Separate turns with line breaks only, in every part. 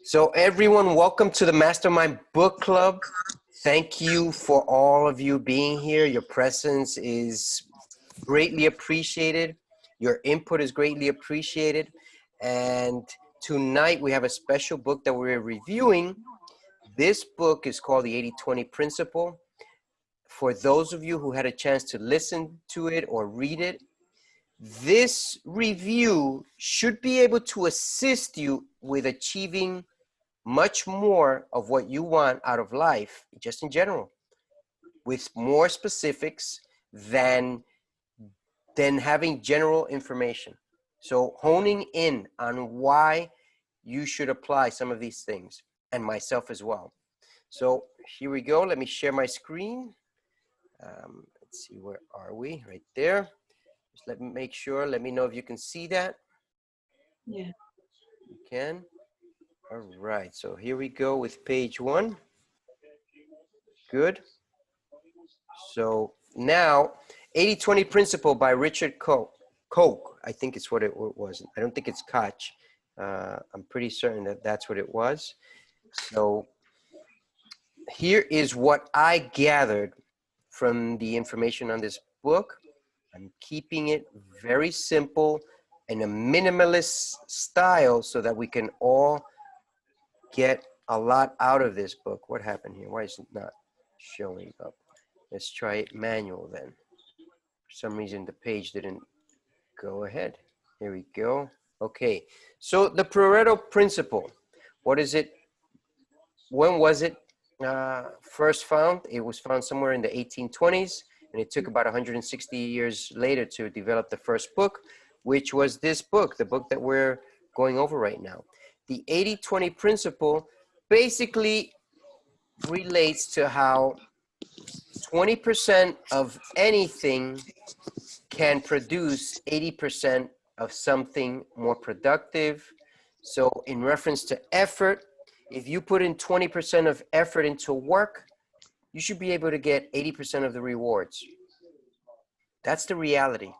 So everyone, welcome to the Mastermind Book Club. Thank you for all of you being here. Your presence is greatly appreciated. Your input is greatly appreciated. And tonight we have a special book that we're reviewing. This book is called the 80-20 Principle. For those of you who had a chance to listen to it or read it, this review should be able to assist you with achieving much more of what you want out of life, just in general, with more specifics than having general information. So honing in on why you should apply some of these things, and myself as well. So here we go. Let me share my screen. Let's see, where are we? Right there. Just let me make sure. Let me know if you can see that.
Yeah.
You can. All right, so here we go with page 1. Good. So now, 80-20 Principle by Richard Koch. I think it's what it was. I don't think it's Koch. I'm pretty certain that that's what it was. So here is what I gathered from the information on this book. I'm keeping it very simple in a minimalist style so that we can all get a lot out of this book. What happened here? Why is it not showing up? Let's try it manual then. For some reason, the page didn't go ahead. Here we go. Okay, so the Pareto principle. What is it? When was it first found? It was found somewhere in the 1820s, and it took about 160 years later to develop the first book, which was this book, the book that we're going over right now. The 80-20 principle basically relates to how 20% of anything can produce 80% of something more productive. So in reference to effort, if you put in 20% of effort into work, you should be able to get 80% of the rewards. That's the reality.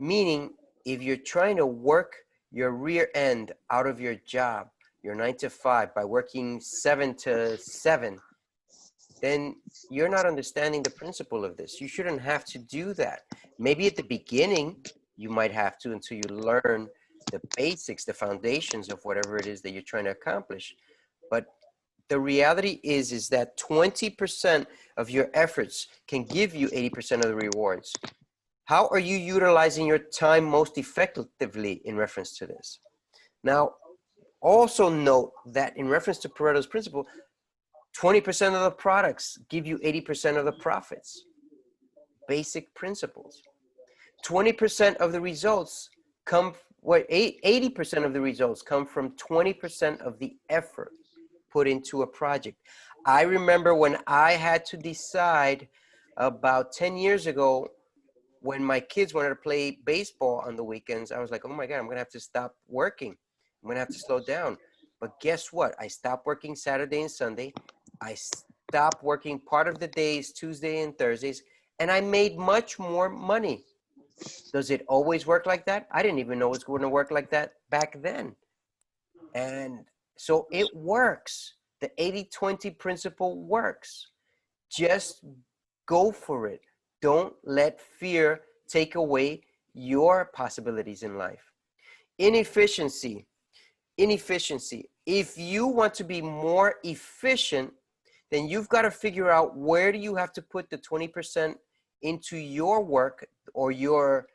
Meaning, if you're trying to work your rear end out of your job, your 9 to 5, by working 7 to 7, then you're not understanding the principle of this. You shouldn't have to do that. Maybe at the beginning, you might have to until you learn the basics, the foundations of whatever it is that you're trying to accomplish. But the reality is that 20% of your efforts can give you 80% of the rewards. How are you utilizing your time most effectively in reference to this? Now, also note that in reference to Pareto's principle, 20% of the products give you 80% of the profits. Basic principles. 20% of the results come, 80% of the results come from 20% of the effort put into a project. I remember when I had to decide about 10 years ago, when my kids wanted to play baseball on the weekends, I was like, oh my God, I'm gonna have to stop working. I'm gonna have to slow down. But guess what? I stopped working Saturday and Sunday. I stopped working part of the days, Tuesday and Thursdays, and I made much more money. Does it always work like that? I didn't even know it was going to work like that back then. And so it works. The 80-20 principle works. Just go for it. Don't let fear take away your possibilities in life. Inefficiency. If you want to be more efficient, then you've got to figure out where do you have to put the 20% into your work or your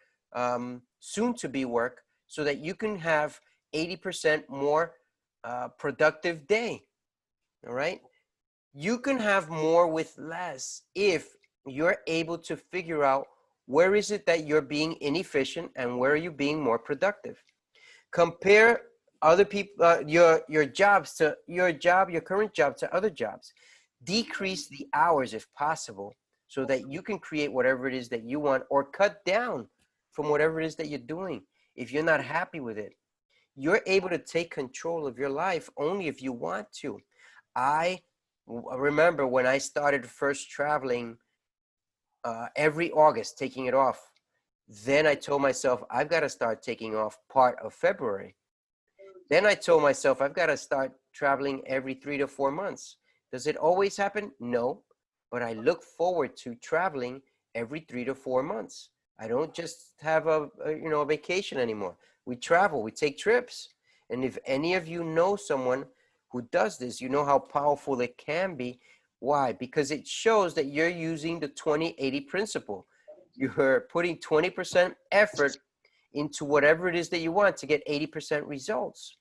soon-to-be work so that you can have 80% more productive day, all right? You can have more with less if you're able to figure out where is it that you're being inefficient and where are you being more productive. Compare other people, your jobs to your current job to other jobs. Decrease the hours if possible so that you can create whatever it is that you want, or cut down from whatever it is that you're doing if you're not happy with it. You're able to take control of your life only if you want to. I remember when I started first traveling every August, taking it off. Then I told myself, I've got to start taking off part of February. Then I told myself, I've got to start traveling every 3 to 4 months. Does it always happen? No, but I look forward to traveling every 3 to 4 months. I don't just have a vacation anymore. We travel, we take trips. And if any of you know someone who does this, you know how powerful it can be. Why? Because it shows that you're using the 20-80 principle. You're putting 20% effort into whatever it is that you want to get 80% results.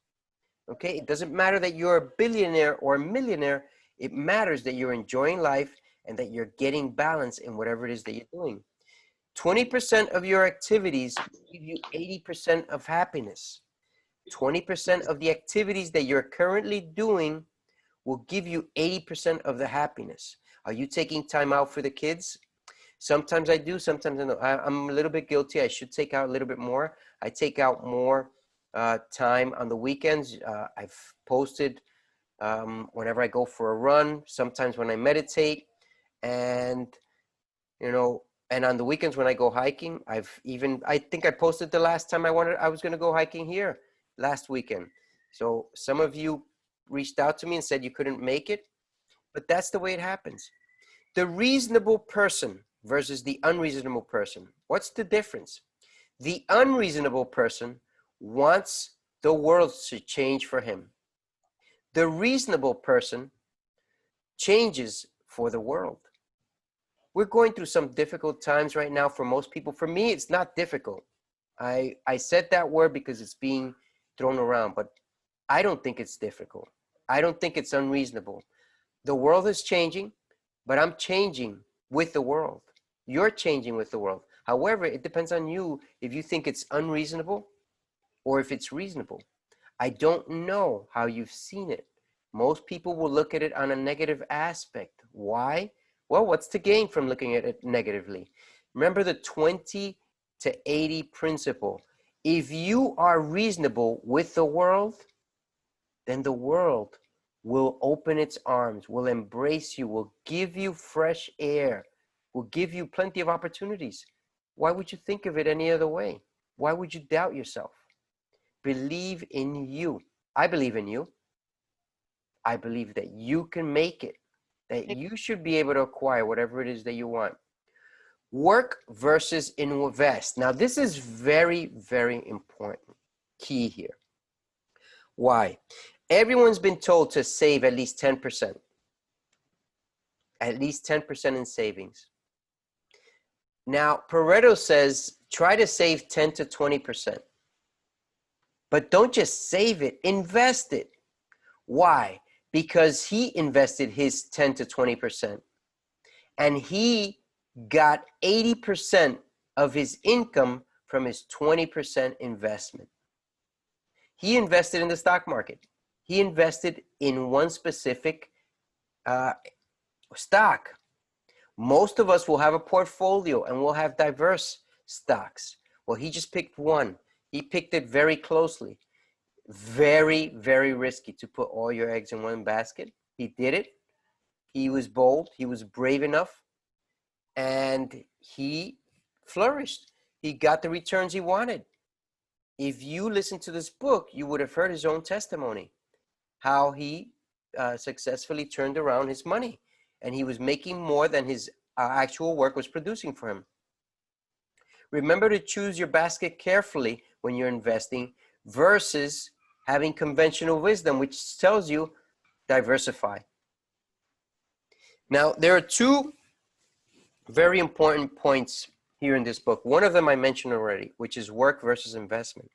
Okay, it doesn't matter that you're a billionaire or a millionaire. It matters that you're enjoying life and that you're getting balance in whatever it is that you're doing. 20% of your activities give you 80% of happiness. 20% of the activities that you're currently doing will give you 80% of the happiness. Are you taking time out for the kids? Sometimes I do, sometimes I don't. I'm a little bit guilty. I should take out a little bit more. I take out more time on the weekends. I've posted whenever I go for a run, sometimes when I meditate, and and on the weekends when I go hiking. I think I posted the last time I was going to go hiking here last weekend. So some of you reached out to me and said you couldn't make it, but that's the way it happens. The reasonable person versus the unreasonable person. What's the difference? The unreasonable person wants the world to change for him. The reasonable person changes for the world. We're going through some difficult times right now for most people. For me, it's not difficult. I said that word because it's being thrown around, but I don't think it's difficult. I don't think it's unreasonable. The world is changing, but I'm changing with the world. You're changing with the world. However, it depends on you if you think it's unreasonable or if it's reasonable. I don't know how you've seen it. Most people will look at it on a negative aspect. Why? Well, what's to gain from looking at it negatively? Remember the 20 to 80 principle. If you are reasonable with the world, then the world will open its arms, will embrace you, will give you fresh air, will give you plenty of opportunities. Why would you think of it any other way? Why would you doubt yourself? Believe in you. I believe in you. I believe that you can make it, that you should be able to acquire whatever it is that you want. Work versus invest. Now, this is very, very important. Key here. Why? Everyone's been told to save at least 10%. At least 10% in savings. Now, Pareto says try to save 10 to 20%. But don't just save it, invest it. Why? Because he invested his 10 to 20%. And he got 80% of his income from his 20% investment. He invested in the stock market. He invested in one specific stock. Most of us will have a portfolio and we'll have diverse stocks. Well, he just picked one. He picked it very closely. Very, very risky to put all your eggs in one basket. He did it. He was bold. He was brave enough. And he flourished. He got the returns he wanted. If you listened to this book, you would have heard his own testimony, how he successfully turned around his money. And he was making more than his actual work was producing for him. Remember to choose your basket carefully when you're investing versus having conventional wisdom, which tells you diversify. Now, there are two very important points here in this book. One of them I mentioned already, which is work versus investment.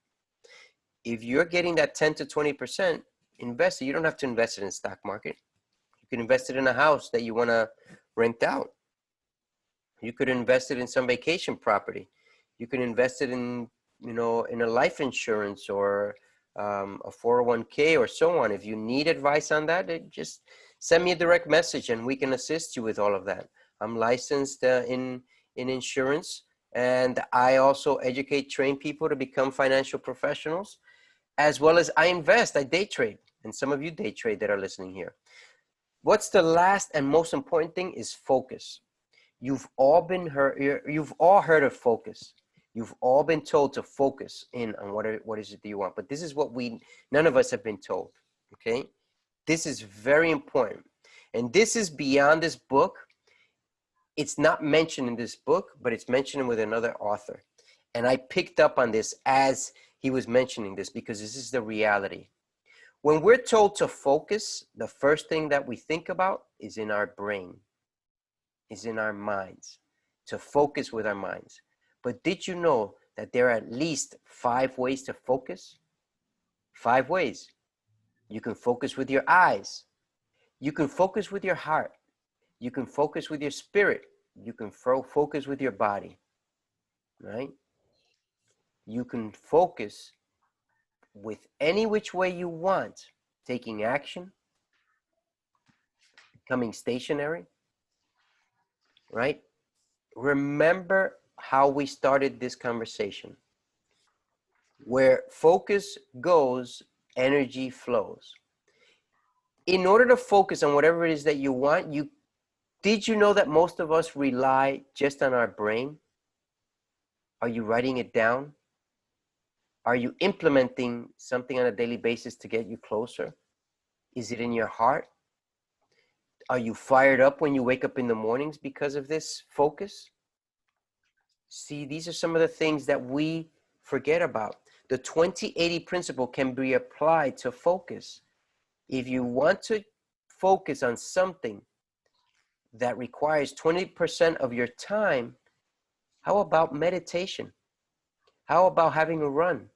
If you're getting that 10 to 20%, invest it. You don't have to invest it in the stock market. You can invest it in a house that you want to rent out. You could invest it in some vacation property. You can invest it in, in a life insurance or a 401k or so on. If you need advice on that, just send me a direct message and we can assist you with all of that. I'm licensed in insurance, and I also train people to become financial professionals, as well as I invest, I day trade, and some of you day trade that are listening here. What's the last and most important thing is focus. You've all heard of focus. You've all been told to focus in on what is it that you want, but this is what none of us have been told, okay? This is very important. And this is beyond this book. It's not mentioned in this book, but it's mentioned with another author. And I picked up on this as he was mentioning this because this is the reality. When we're told to focus, the first thing that we think about is in our brain, is in our minds, to focus with our minds. But did you know that there are at least 5 ways to focus? 5 ways. You can focus with your eyes. You can focus with your heart. You can focus with your spirit. You can focus with your body, right? You can focus with any which way you want, taking action, becoming stationary, right? Remember how we started this conversation. Where focus goes, energy flows. In order to focus on whatever it is that you want, did you know that most of us rely just on our brain? Are you writing it down? Are you implementing something on a daily basis to get you closer? Is it in your heart? Are you fired up when you wake up in the mornings because of this focus? See, these are some of the things that we forget about. The 20-80 principle can be applied to focus. If you want to focus on something that requires 20% of your time, how about meditation? How about having a run?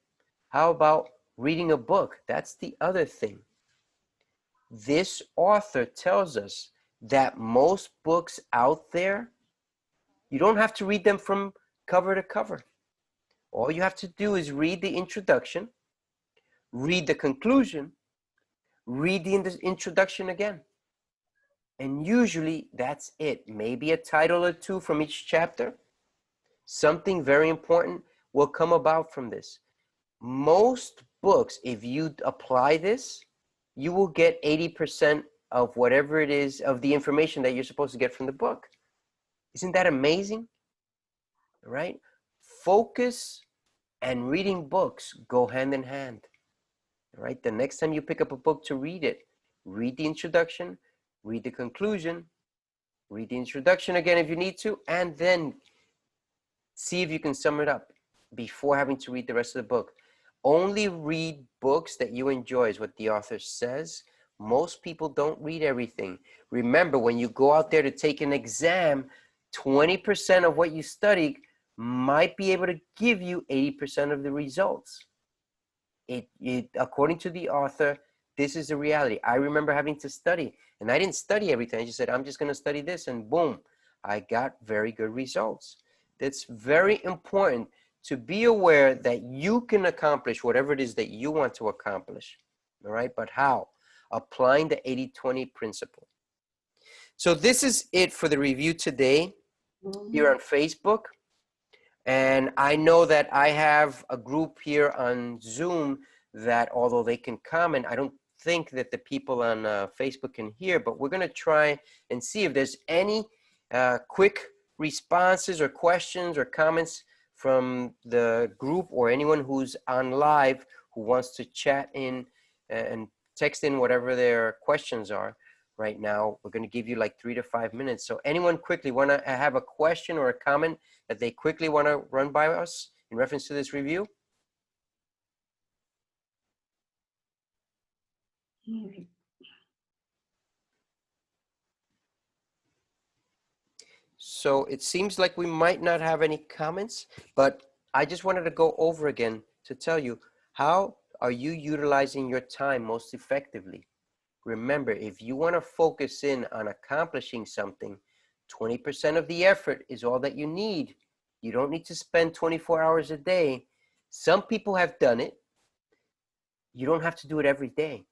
How about reading a book? That's the other thing. This author tells us that most books out there, you don't have to read them from cover to cover. All you have to do is read the introduction, read the conclusion, read the introduction again. And usually that's it. Maybe a title or two from each chapter. Something very important will come about from this. Most books, if you apply this, you will get 80% of whatever it is, of the information that you're supposed to get from the book. Isn't that amazing? Right? Focus and reading books go hand in hand. Right? The next time you pick up a book to read it, read the introduction, read the conclusion, read the introduction again if you need to, and then see if you can sum it up before having to read the rest of the book. Only read books that you enjoy is what the author says. Most people don't read everything. Remember, when you go out there to take an exam, 20% of what you study might be able to give you 80% of the results. According to the author, this is the reality. I remember having to study, and I didn't study everything. I just said, I'm just going to study this, and boom, I got very good results. That's very important to be aware that you can accomplish whatever it is that you want to accomplish. All right, but how? Applying the 80-20 principle. So this is it for the review today here on Facebook. And I know that I have a group here on Zoom that, although they can comment, I don't think that the people on Facebook can hear, but we're going to try and see if there's any quick responses or questions or comments from the group or anyone who's on live who wants to chat in and text in whatever their questions are. Right now, we're going to give you like 3 to 5 minutes. So anyone quickly want to have a question or a comment that they quickly want to run by us in reference to this review? So it seems like we might not have any comments, but I just wanted to go over again to tell you, how are you utilizing your time most effectively? Remember, if you want to focus in on accomplishing something, 20% of the effort is all that you need. You don't need to spend 24 hours a day. Some people have done it. You don't have to do it every day.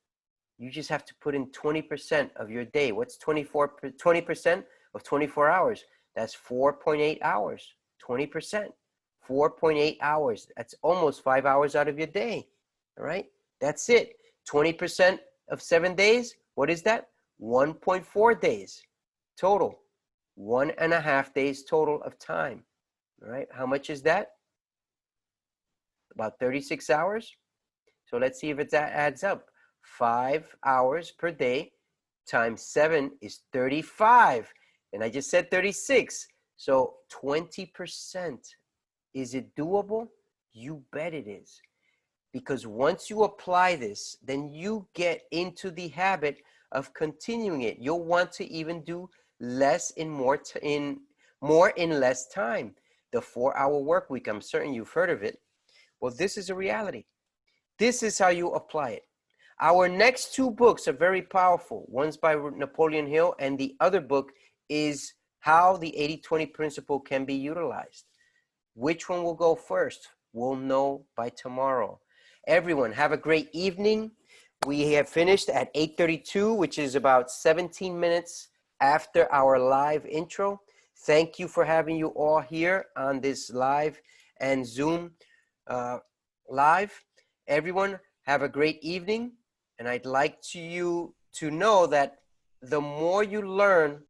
You just have to put in 20% of your day. What's 20% of 24 hours? That's 4.8 hours, 20%, 4.8 hours. That's almost 5 hours out of your day, all right? That's it. 20% of 7 days, what is that? 1.4 days total. 1.5 days total of time, all right? How much is that? About 36 hours. So let's see if it adds up. 5 hours per day times 7 is 35. And I just said 36. So 20%. Is it doable? You bet it is. Because once you apply this, then you get into the habit of continuing it. You'll want to even do less in more in less time. The 4-hour work week, I'm certain you've heard of it. Well, this is a reality. This is how you apply it. Our next 2 books are very powerful. One's by Napoleon Hill, and the other book is How the 80-20 Principle Can Be Utilized. Which one will go first? We'll know by tomorrow. Everyone, have a great evening. We have finished at 8:32, which is about 17 minutes after our live intro. Thank you for having you all here on this live and Zoom live. Everyone, have a great evening. And I'd like you to know that the more you learn,